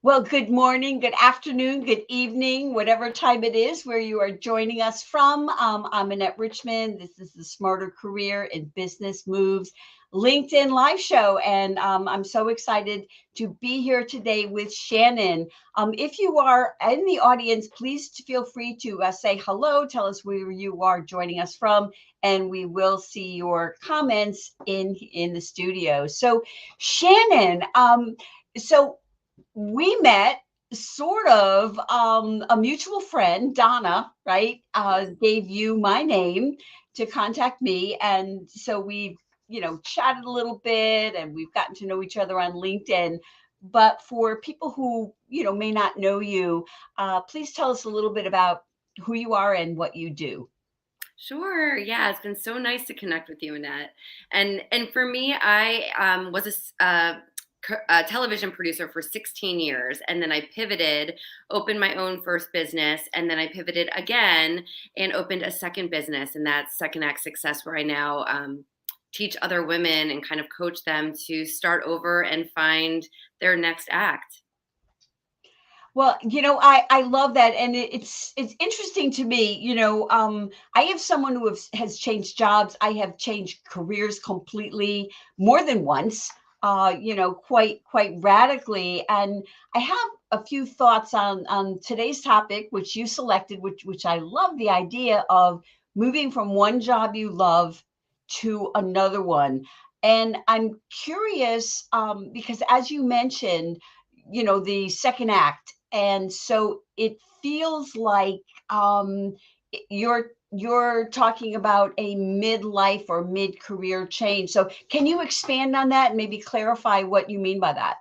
Well, good morning, good afternoon, good evening, whatever time it is where you are joining us from. I'm Annette Richmond. This is the Smarter Career in Business Moves LinkedIn live show. And I'm so excited to be here today with Shannon. If you are in the audience, please feel free to say hello, tell us where you are joining us from, and we will see your comments in the studio. So, Shannon, so we met sort of a mutual friend, Donna, right? Gave you my name to contact me. And so we've, chatted a little bit and we've gotten to know each other on LinkedIn. But for people who, may not know you, please tell us a little bit about who you are and what you do. Sure. Yeah, it's been so nice to connect with you, Annette. And for me, I was a television producer for 16 years, and then I pivoted, opened my own first business, and then I pivoted again and opened a second business, and that's Second Act Success, where I now teach other women and kind of coach them to start over and find their next act. Well, I love that, and it's interesting to me. I have someone who has changed jobs. I have changed careers completely more than once. Quite radically, and I have a few thoughts on today's topic, which you selected, which I love the idea of moving from one job you love to another one, and I'm curious because as you mentioned, the second act, and so it feels like you're talking about a midlife or mid-career change. So can you expand on that and maybe clarify what you mean by that?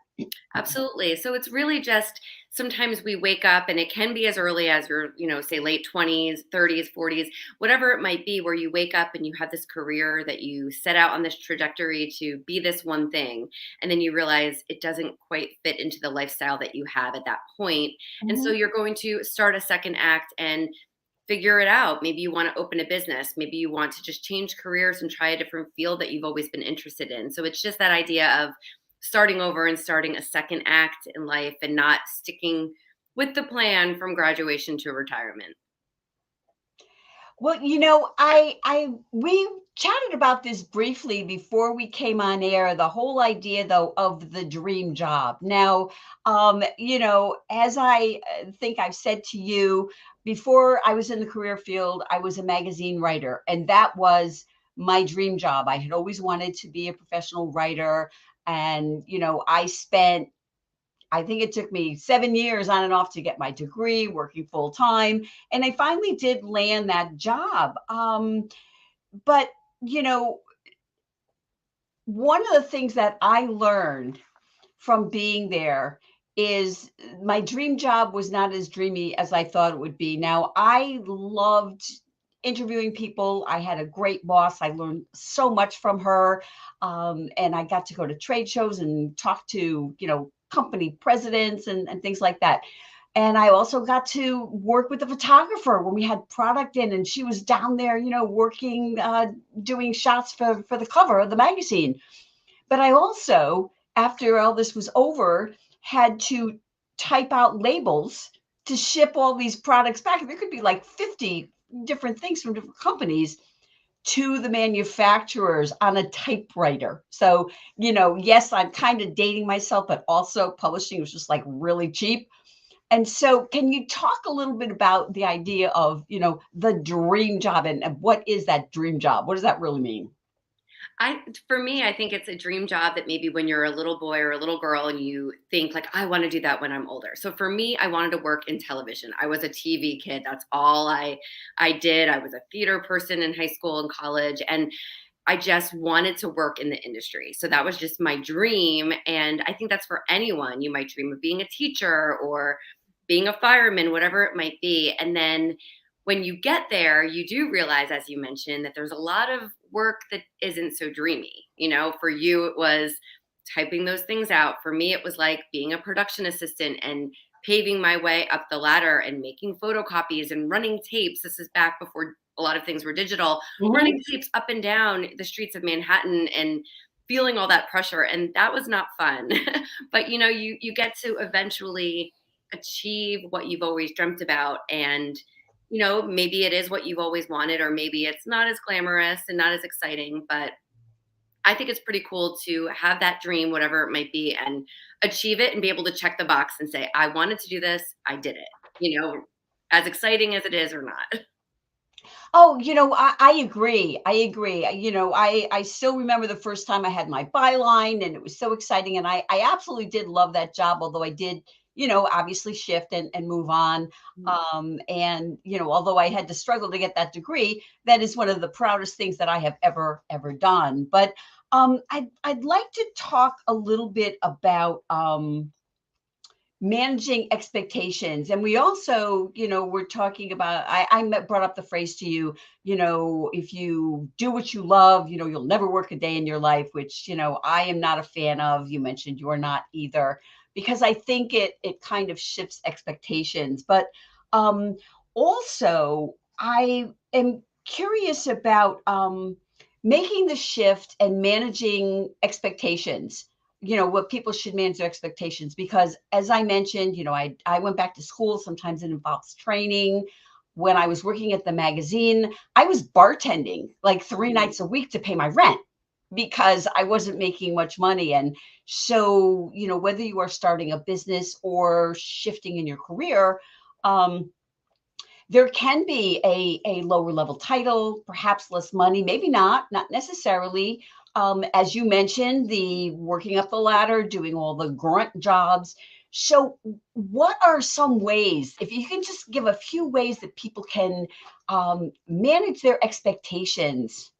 Absolutely. So it's really just sometimes we wake up and it can be as early as your, say late 20s, 30s, 40s, whatever it might be, where you wake up and you have this career that you set out on this trajectory to be this one thing. And then you realize it doesn't quite fit into the lifestyle that you have at that point. And so Mhm. you're going to start a second act and figure it out. Maybe you want to open a business. Maybe you want to just change careers and try a different field that you've always been interested in. So it's just that idea of starting over and starting a second act in life and not sticking with the plan from graduation to retirement. Well, I we chatted about this briefly before we came on air, the whole idea though of the dream job. Now, as I think I've said to you before, I was in the career field, I was a magazine writer, and that was my dream job. I had always wanted to be a professional writer, and I think it took me 7 years on and off to get my degree, working full time. And I finally did land that job. But, you know, one of the things that I learned from being there is my dream job was not as dreamy as I thought it would be. Now, I loved interviewing people. I had a great boss. I learned so much from her. And I got to go to trade shows and talk to, company presidents and things like that. And I also got to work with the photographer when we had product in, and she was down there, working, doing shots for the cover of the magazine. But I also, after all this was over, had to type out labels to ship all these products back. There could be like 50 different things from different companies to the manufacturers on a typewriter. So, yes, I'm kind of dating myself, but also publishing was just like really cheap. And so, can you talk a little bit about the idea of, the dream job, and what is that dream job? What does that really mean? For me, I think it's a dream job that maybe when you're a little boy or a little girl and you think like, I want to do that when I'm older. So for me, I wanted to work in television. I was a TV kid. That's all I did. I was a theater person in high school and college. And I just wanted to work in the industry. So that was just my dream. And I think that's for anyone. You might dream of being a teacher or being a fireman, whatever it might be. And then when you get there, you do realize, as you mentioned, that there's a lot of work that isn't so dreamy. For you, it was typing those things out. For me, it was like being a production assistant and paving my way up the ladder and making photocopies and running tapes. This is back before a lot of things were digital, running tapes up and down the streets of Manhattan and feeling all that pressure. And that was not fun. But you get to eventually achieve what you've always dreamt about. And maybe it is what you've always wanted, or maybe it's not as glamorous and not as exciting, but I think it's pretty cool to have that dream, whatever it might be, and achieve it and be able to check the box and say, I wanted to do this, I did it, as exciting as it is or not. Oh, I agree. I agree. I still remember the first time I had my byline, and it was so exciting. And I absolutely did love that job, although I did, obviously shift and move on. And, although I had to struggle to get that degree, that is one of the proudest things that I have ever done. But I'd like to talk a little bit about managing expectations. And we also, we're talking about, brought up the phrase to you, if you do what you love, you'll never work a day in your life, which, I am not a fan of. You mentioned you're not either, because I think it kind of shifts expectations. But also, I am curious about making the shift and managing expectations, what people should manage their expectations. Because as I mentioned, I went back to school. Sometimes it involves training. When I was working at the magazine, I was bartending like 3 nights a week to pay my rent because I wasn't making much money. And so, whether you are starting a business or shifting in your career, there can be a lower level title, perhaps less money, maybe not necessarily. As you mentioned, the working up the ladder, doing all the grunt jobs. So, what are some ways, if you can just give a few ways that people can manage their expectations?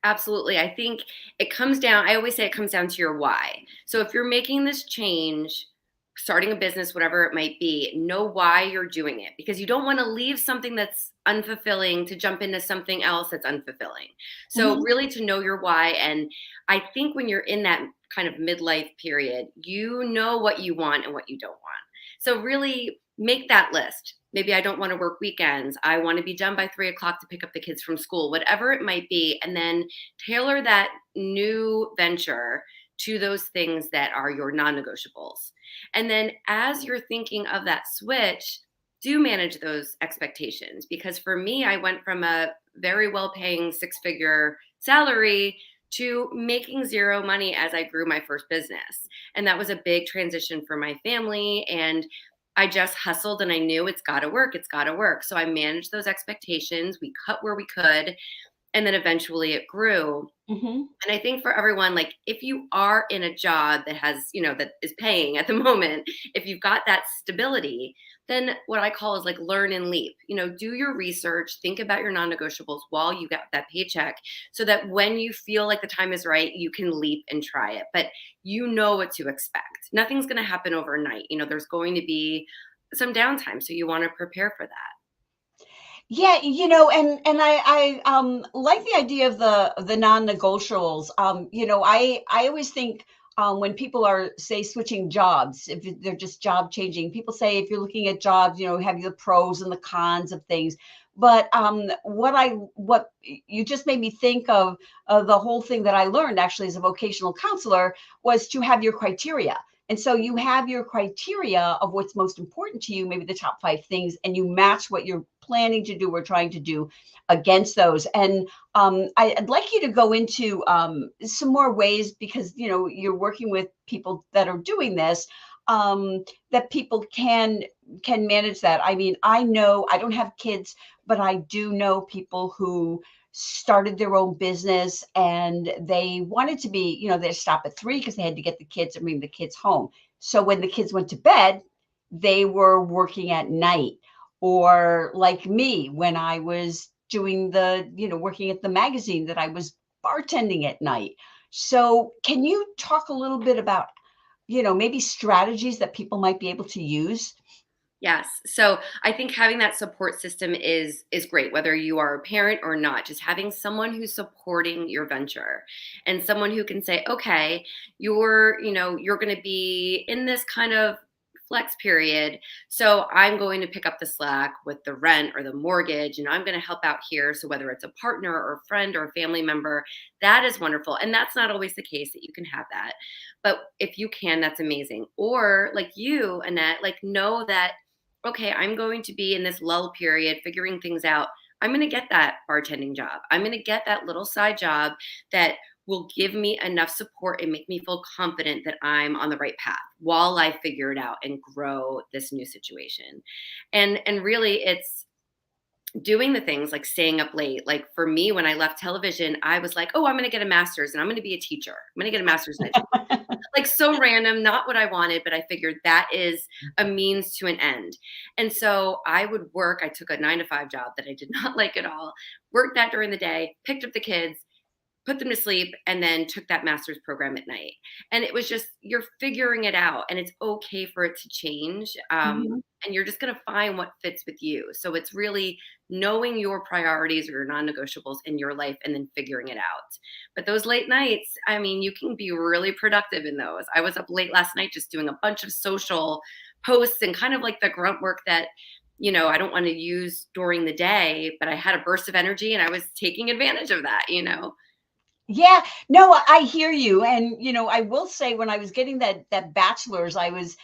Absolutely. I think I always say it comes down to your why. So if you're making this change, starting a business, whatever it might be, know why you're doing it, because you don't want to leave something that's unfulfilling to jump into something else that's unfulfilling. So Mhm. really to know your why. And I think when you're in that kind of midlife period, you know what you want and what you don't want. So really make that list. Maybe I don't want to work weekends. I want to be done by 3 o'clock to pick up the kids from school, whatever it might be. And then tailor that new venture to those things that are your non negotiables. And then as you're thinking of that switch, do manage those expectations. Because for me, I went from a very well paying 6-figure salary to making zero money as I grew my first business. And that was a big transition for my family. And I just hustled and I knew it's got to work. It's got to work. So I managed those expectations. We cut where we could. And then eventually it grew. Mhm. And I think for everyone, like if you are in a job that has, that is paying at the moment, if you've got that stability, then what I call is like learn and leap. Do your research, think about your non negotiables while you get that paycheck so that when you feel like the time is right, you can leap and try it. But you know what to expect. Nothing's going to happen overnight. There's going to be some downtime. So you want to prepare for that. Yeah, and I like the idea of the non-negotiables. I always think when people are say switching jobs, if they're just job changing, people say if you're looking at jobs, have the pros and the cons of things. But what you just made me think of the whole thing that I learned actually as a vocational counselor was to have your criteria. And so you have your criteria of what's most important to you, maybe the top 5 things, and you match what you're planning to do or trying to do against those. And I'd like you to go into some more ways because you're working with people that are doing this, that people can manage that. I mean, I know I don't have kids, but I do know people who started their own business and they wanted to be, they stop at 3 because they had to get the kids and bring the kids home. So when the kids went to bed, they were working at night. Or like me, when I was doing working at the magazine that I was bartending at night. So can you talk a little bit about, maybe strategies that people might be able to use? Yes. So I think having that support system is great, whether you are a parent or not. Just having someone who's supporting your venture and someone who can say, okay, you're going to be in this kind of flex period. So I'm going to pick up the slack with the rent or the mortgage, and I'm going to help out here. So whether it's a partner or a friend or a family member, that is wonderful. And that's not always the case that you can have that. But if you can, that's amazing. Or like you, Annette, like know that okay, I'm going to be in this lull period figuring things out. I'm going to get that bartending job. I'm going to get that little side job that will give me enough support and make me feel confident that I'm on the right path while I figure it out and grow this new situation. And really it's doing the things like staying up late. Like for me, when I left television, I was like, oh, I'm going to get a master's and I'm going to be a teacher. I'm going to get a master's in education. Like so random, not what I wanted, but I figured that is a means to an end. And so I would work. I took a 9 to 5 job that I did not like at all, worked that during the day, picked up the kids, put them to sleep, and then took that master's program at night. And it was just, you're figuring it out and it's okay for it to change. Mhm. And you're just going to find what fits with you. So it's really knowing your priorities or your non-negotiables in your life and then figuring it out. But those late nights, I mean, you can be really productive in those. I was up late last night just doing a bunch of social posts and kind of like the grunt work that I don't want to use during the day, but I had a burst of energy and I was taking advantage of that. Yeah, no, I hear you. And, I will say when I was getting that bachelor's, I was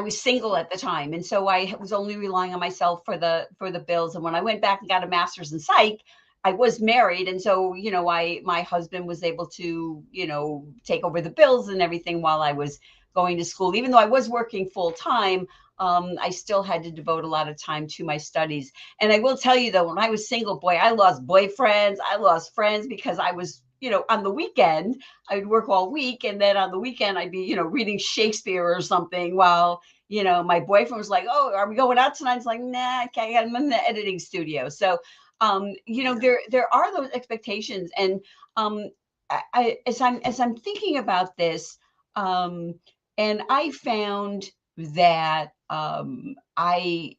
single at the time. And so I was only relying on myself for the bills. And when I went back and got a master's in psych, I was married. And so, my husband was able to, take over the bills and everything while I was going to school. Even though I was working full time, I still had to devote a lot of time to my studies. And I will tell you though, when I was single, boy, I lost boyfriends, I lost friends because I was, on the weekend, I would work all week. And then on the weekend, I'd be, reading Shakespeare or something while, my boyfriend was like, oh, are we going out tonight? It's like, nah, I can't, I'm in the editing studio. So, Yeah. there are those expectations. And as I'm thinking about this, um, and I found that I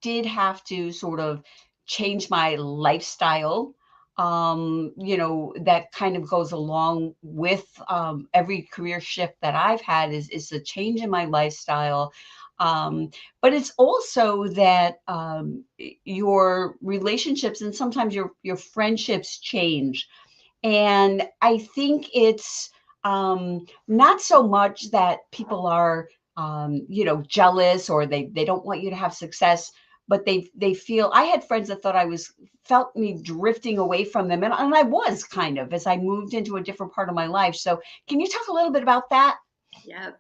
did have to sort of change my lifestyle. That kind of goes along with every career shift that I've had is a change in my lifestyle. But it's also that your relationships and sometimes your friendships change. And I think it's not so much that people are, jealous or they don't want you to have success, but they feel. I had friends that thought I was felt me drifting away from them, and I was kind of as I moved into a different part of my life. So, can you talk a little bit about that? Yeah,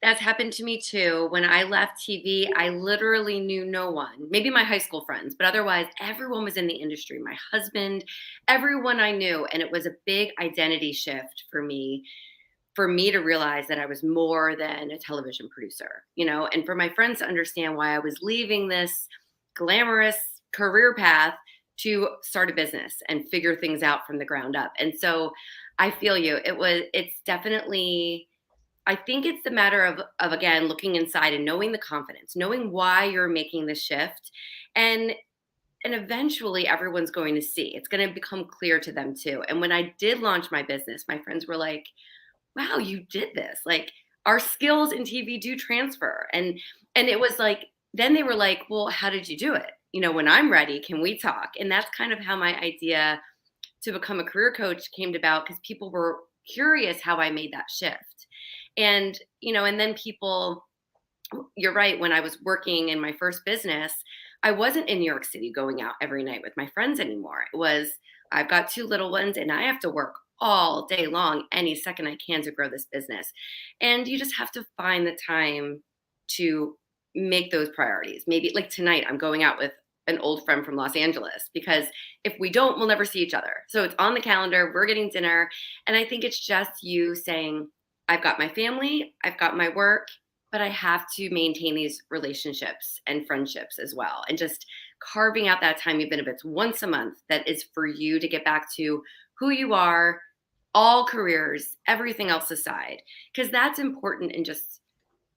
that's happened to me too. When I left TV, I literally knew no one. Maybe my high school friends, but otherwise everyone was in the industry. My husband, everyone I knew, and it was a big identity shift for me to realize that I was more than a television producer, and for my friends to understand why I was leaving this glamorous career path to start a business and figure things out from the ground up. And so I feel you. It's definitely I think it's the matter of again looking inside and knowing the confidence, knowing why you're making the shift, and and eventually everyone's going to see. It's going to become clear to them too. And when I did launch my business, my friends were like, "Wow, you did this! Like our skills in TV do transfer." And it was like then they were like, "Well, how did you do it? When I'm ready, can we talk?" And that's kind of how my idea to become a career coach came about because people were curious how I made that shift. And then people, you're right, when I was working in my first business, I wasn't in New York City going out every night with my friends anymore. It was, I've got 2 little ones and I have to work all day long, any second I can to grow this business. And you just have to find the time to make those priorities. Maybe like tonight, I'm going out with an old friend from Los Angeles because if we don't, we'll never see each other. So it's on the calendar, we're getting dinner. And I think it's just you saying, I've got my family, I've got my work, but I have to maintain these relationships and friendships as well. And just carving out that time, even if it's once a month, that is for you to get back to who you are, all careers, everything else aside, because that's important in just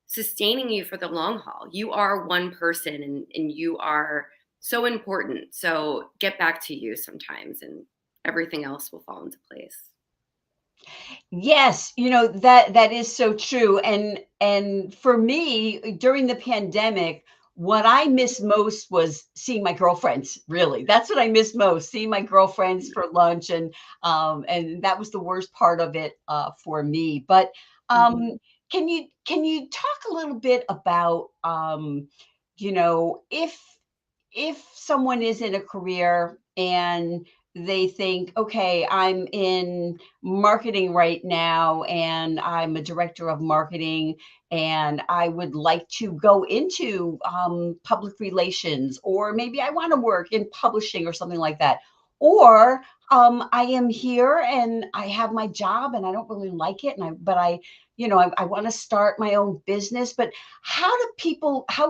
sustaining you for the long haul. You are one person, and you are so important. So get back to you sometimes, and everything else will fall into place. Yes, that is so true. And for me, during the pandemic, what I missed most was seeing my girlfriends, really. That's what I missed most, seeing my girlfriends for lunch, and that was the worst part of it for me. But Mhm. can you talk a little bit about if someone is in a career and they think, okay, I'm in marketing right now and I'm a director of marketing and I would like to go into public relations, or maybe I want to work in publishing or something like that. Or I am here and I have my job and I don't really like it. I want to start my own business. But how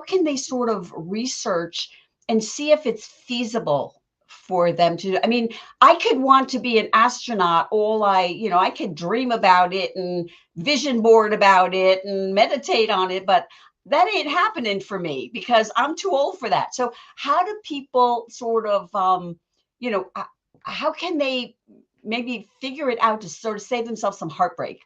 can they sort of research and see if it's feasible for them to do? I mean, I could want to be an astronaut. I could dream about it and vision board about it and meditate on it, but that ain't happening for me because I'm too old for that. So how do people sort of, how can they maybe figure it out to sort of save themselves some heartbreak?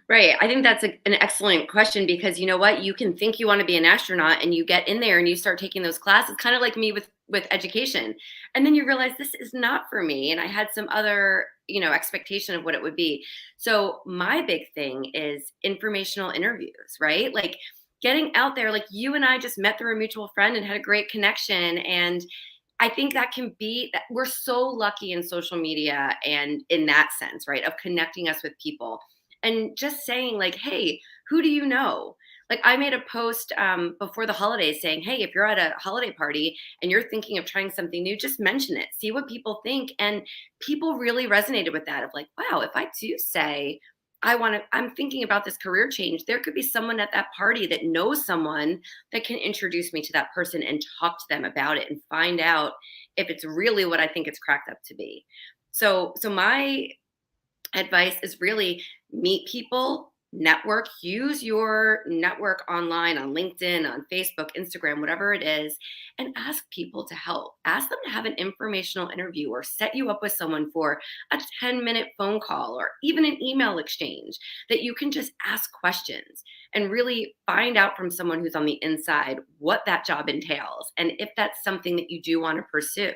Right. I think that's an excellent question, because you know what? You can think you want to be an astronaut and you get in there and you start taking those classes, kind of like me with education. And then you realize this is not for me. And I had some other, expectation of what it would be. So my big thing is informational interviews, right? Like getting out there, like you and I just met through a mutual friend and had a great connection. And I think that can be that we're so lucky in social media and in that sense, right? Of connecting us with people and just saying like, hey, who do you know? Like I made a post before the holidays saying, hey, if you're at a holiday party and you're thinking of trying something new, just mention it, see what people think. And people really resonated with that, of like, wow, if I do say I'm thinking about this career change, there could be someone at that party that knows someone that can introduce me to that person and talk to them about it and find out if it's really what I think it's cracked up to be. So my advice is really meet people, network, use your network online on LinkedIn, on Facebook, Instagram, whatever it is, and ask people to help. Ask them to have an informational interview or set you up with someone for a 10-minute phone call or even an email exchange that you can just ask questions and really find out from someone who's on the inside what that job entails and if that's something that you do want to pursue.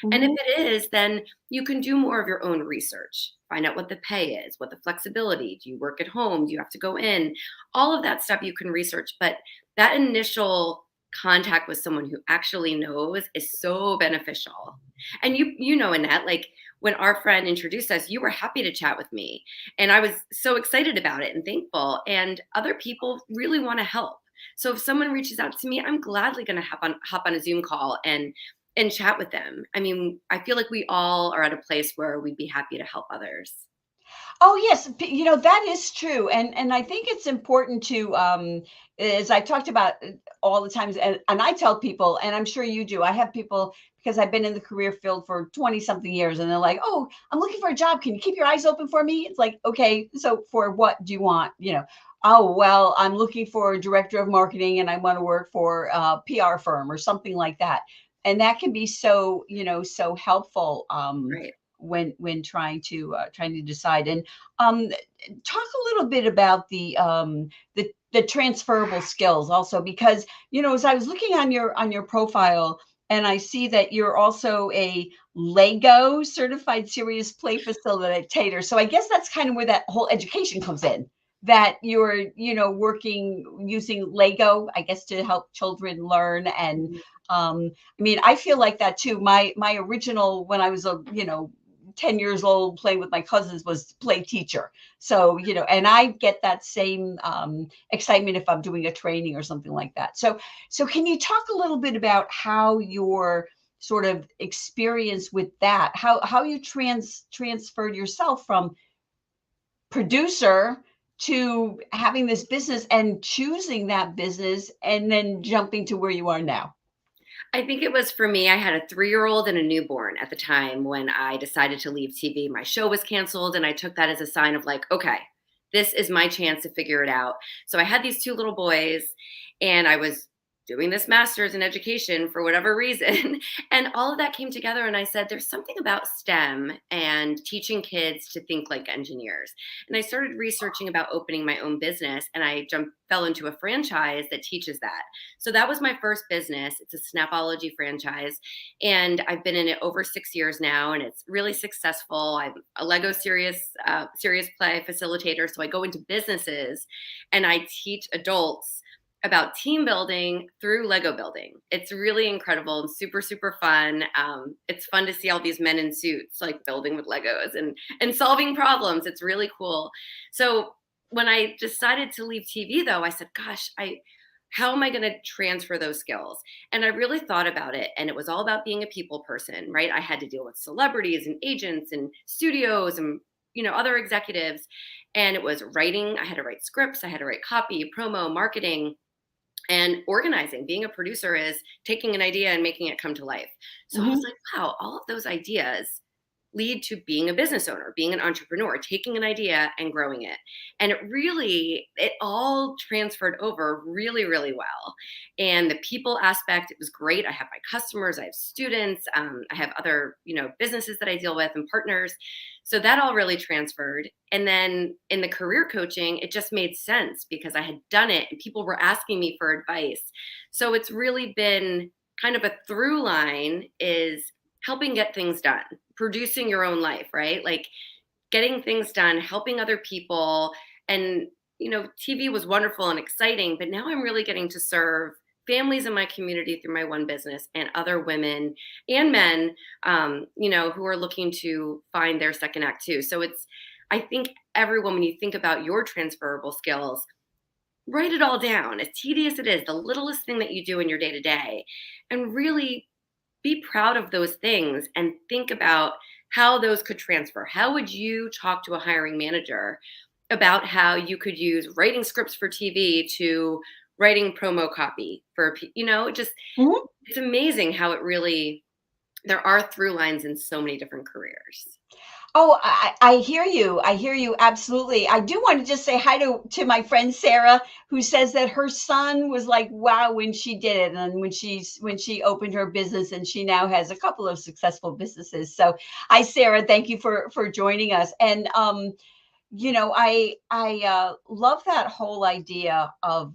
And if Mhm. it is, then you can do more of your own research. Find out what the pay is, what the flexibility, do you work at home, do you have to go in? All of that stuff you can research, but that initial contact with someone who actually knows is so beneficial. And you know, Annette, like when our friend introduced us, you were happy to chat with me, and I was so excited about it and thankful. And other people really want to help. So if someone reaches out to me, I'm gladly going to hop on a Zoom call and chat with them. I mean, I feel like we all are at a place where we'd be happy to help others. Oh yes, that is true, and I think it's important to, as I talked about all the times, and I tell people, and I'm sure you do. I have people because I've been in the career field for 20 something years, and they're like, "Oh, I'm looking for a job. Can you keep your eyes open for me?" It's like, okay, so for what do you want? Oh well, I'm looking for a director of marketing, and I want to work for a PR firm or something like that, and that can be so helpful. Right. When trying to decide. And talk a little bit about the transferable skills also, because as I was looking on your profile, and I see that you're also a Lego certified serious play facilitator. So I guess that's kind of where that whole education comes in, that you're working using Lego, I guess, to help children learn. And Mhm. I mean, I feel like that too. My original, when I was 10 years old playing with my cousins, was play teacher. So, and I get that same excitement if I'm doing a training or something like that. So can you talk a little bit about how your sort of experience with that, how you transferred yourself from producer to having this business and choosing that business and then jumping to where you are now? I think it was for me, I had a 3-year-old and a newborn at the time when I decided to leave TV. My show was canceled, and I took that as a sign of like, okay, this is my chance to figure it out. So I had these 2 little boys, and I was doing this master's in education for whatever reason. And all of that came together, and I said, there's something about STEM and teaching kids to think like engineers. And I started researching about opening my own business, and I fell into a franchise that teaches that. So that was my first business. It's a Snapology franchise, and I've been in it over 6 years now, and it's really successful. I'm a Lego serious play facilitator, so I go into businesses and I teach adults about team building through Lego building. It's really incredible and super, super fun. It's fun to see all these men in suits like building with Legos and solving problems. It's really cool. So when I decided to leave TV, though, I said, "Gosh, how am I going to transfer those skills?" And I really thought about it, and it was all about being a people person, right? I had to deal with celebrities and agents and studios and other executives, and it was writing. I had to write scripts. I had to write copy, promo, marketing, and organizing. Being a producer is taking an idea and making it come to life. So I was Hmm. like, wow, all of those ideas lead to being a business owner, being an entrepreneur, taking an idea and growing it. And it all transferred over really, really well. And the people aspect, it was great. I have my customers, I have students, I have other, businesses that I deal with and partners. So that all really transferred. And then in the career coaching, it just made sense because I had done it and people were asking me for advice. So it's really been kind of a through line is helping get things done, producing your own life, right? Like getting things done, helping other people. And, TV was wonderful and exciting, but now I'm really getting to serve families in my community through my one business and other women and men, who are looking to find their second act too. So I think everyone, when you think about your transferable skills, write it all down, as tedious it is, the littlest thing that you do in your day to day, and really be proud of those things and think about how those could transfer. How would you talk to a hiring manager about how you could use writing scripts for TV to writing promo copy for, just Hmm. it's amazing how there are through lines in so many different careers. Oh, I hear you. I hear you absolutely. I do want to just say hi to my friend Sarah, who says that her son was like, wow, when she did it, and when she opened her business, and she now has a couple of successful businesses. So, hi, Sarah. Thank you for joining us. And I love that whole idea of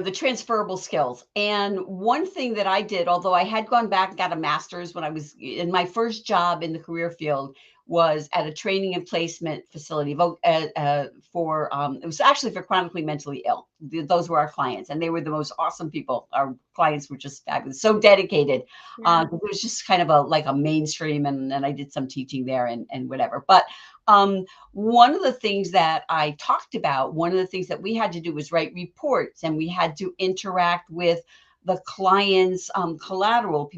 the transferable skills. And one thing that I did, although I had gone back and got a master's when I was in my first job in the career field, was at a training and placement facility for it was actually for chronically mentally ill. Those were our clients, and they were the most awesome people. Our clients were just fabulous, so dedicated. Yeah. It was just kind of a mainstream, and I did some teaching there and whatever. But um, one of the things that I talked about, one of the things that we had to do was write reports, and we had to interact with the clients' collaterals.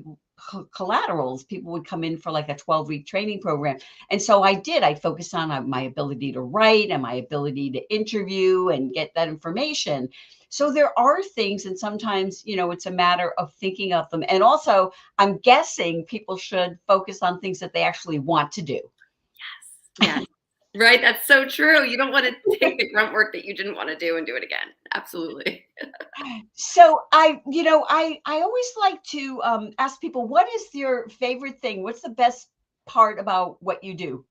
People would come in for like a 12-week training program. And so I focused on my ability to write and my ability to interview and get that information. So there are things, and sometimes, it's a matter of thinking of them. And also, I'm guessing people should focus on things that they actually want to do. Yes. Right. That's so true. You don't want to take the grunt work that you didn't want to do and do it again. Absolutely. So I always like to ask people, what is your favorite thing? What's the best part about what you do?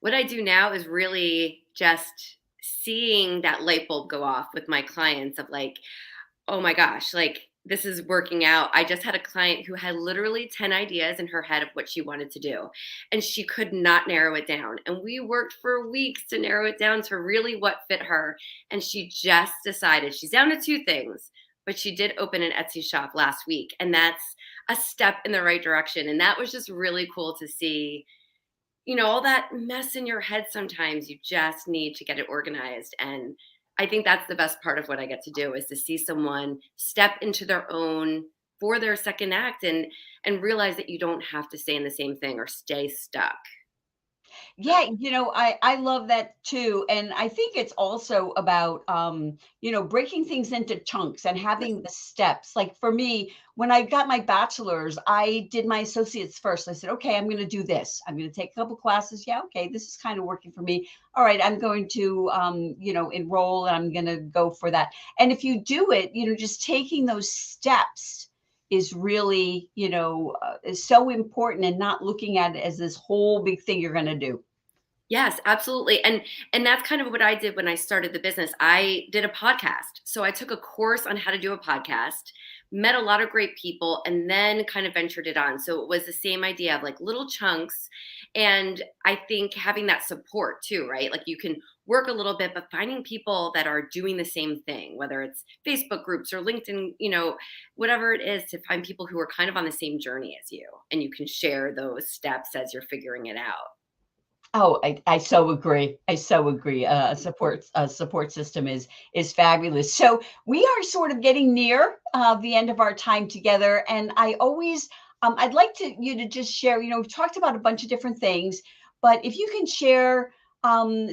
What I do now is really just seeing that light bulb go off with my clients of like, oh my gosh, like this is working out. I just had a client who had literally 10 ideas in her head of what she wanted to do, and she could not narrow it down. And we worked for weeks to narrow it down to really what fit her. And she just decided she's down to 2 things, but she did open an Etsy shop last week. And that's a step in the right direction. And that was just really cool to see. All that mess in your head, sometimes you just need to get it organized. And I think that's the best part of what I get to do is to see someone step into their own for their second act and realize that you don't have to stay in the same thing or stay stuck. Yeah, I love that too. And I think it's also about, breaking things into chunks and Yes. having the steps. Like for me, when I got my bachelor's, I did my associates first. I said, okay, I'm going to do this. I'm going to take a couple classes. Yeah, okay, this is kind of working for me. All right, I'm going to, enroll and I'm going to go for that. And if you do it, just taking those steps is really, is so important, and not looking at it as this whole big thing you're going to do. Yes, absolutely. And that's kind of what I did when I started the business. I did a podcast. So I took a course on how to do a podcast, met a lot of great people, and then kind of ventured it on. So it was the same idea of like little chunks. And I think having that support too, right? Like you can work a little bit, but finding people that are doing the same thing, whether it's Facebook groups or LinkedIn, whatever it is, to find people who are kind of on the same journey as you, and you can share those steps as you're figuring it out. Oh, I so agree. I so agree. A support system is fabulous. So we are sort of getting near the end of our time together, and I'd like you to just share. We've talked about a bunch of different things, but if you can share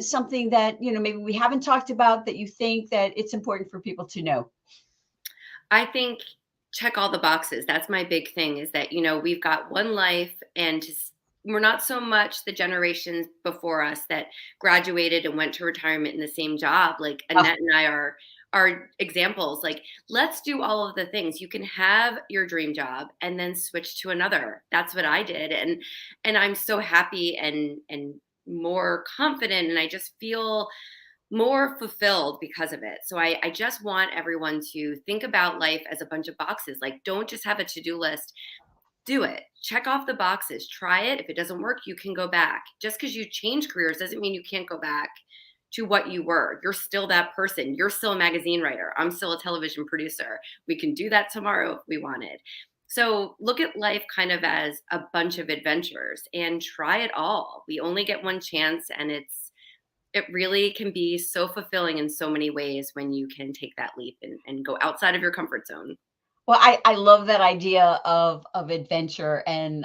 something that maybe we haven't talked about that you think that it's important for people to know. I think check all the boxes. That's my big thing is that, we've got one life and just we're not so much the generations before us that graduated and went to retirement in the same job. Like Oh, Annette and I are examples. Like, let's do all of the things. You can have your dream job and then switch to another. That's what I did. And I'm so happy and more confident, and I just feel more fulfilled because of it. So I just want everyone to think about life as a bunch of boxes. Like, don't just have a to-do list. Do it. Check off the boxes. Try it. If it doesn't work, you can go back. Just because you change careers doesn't mean you can't go back to what you were. You're still that person. You're still a magazine writer. I'm still a television producer. We can do that tomorrow if we wanted. So look at life kind of as a bunch of adventures and try it all. We only get one chance, and it really can be so fulfilling in so many ways when you can take that leap and go outside of your comfort zone. well, I love that idea of adventure, and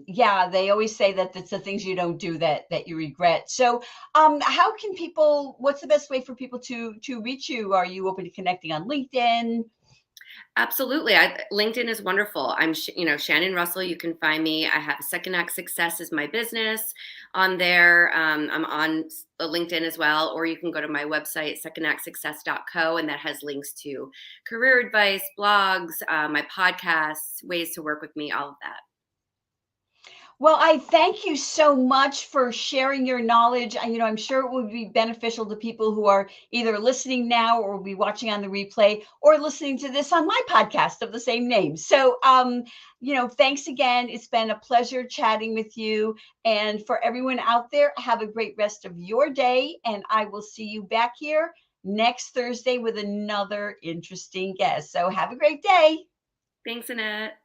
yeah, they always say that it's the things you don't do that you regret. So, how can people? What's the best way for people to reach you? Are you open to connecting on LinkedIn? Absolutely. LinkedIn is wonderful. Shannon Russell. You can find me. I have Second Act Success as my business on there. I'm on LinkedIn as well, or you can go to my website, secondactsuccess.co, and that has links to career advice, blogs, my podcasts, ways to work with me, all of that. Well, I thank you so much for sharing your knowledge. I'm sure it would be beneficial to people who are either listening now or will be watching on the replay or listening to this on my podcast of the same name. So, thanks again. It's been a pleasure chatting with you. And for everyone out there, have a great rest of your day. And I will see you back here next Thursday with another interesting guest. So, have a great day. Thanks, Annette.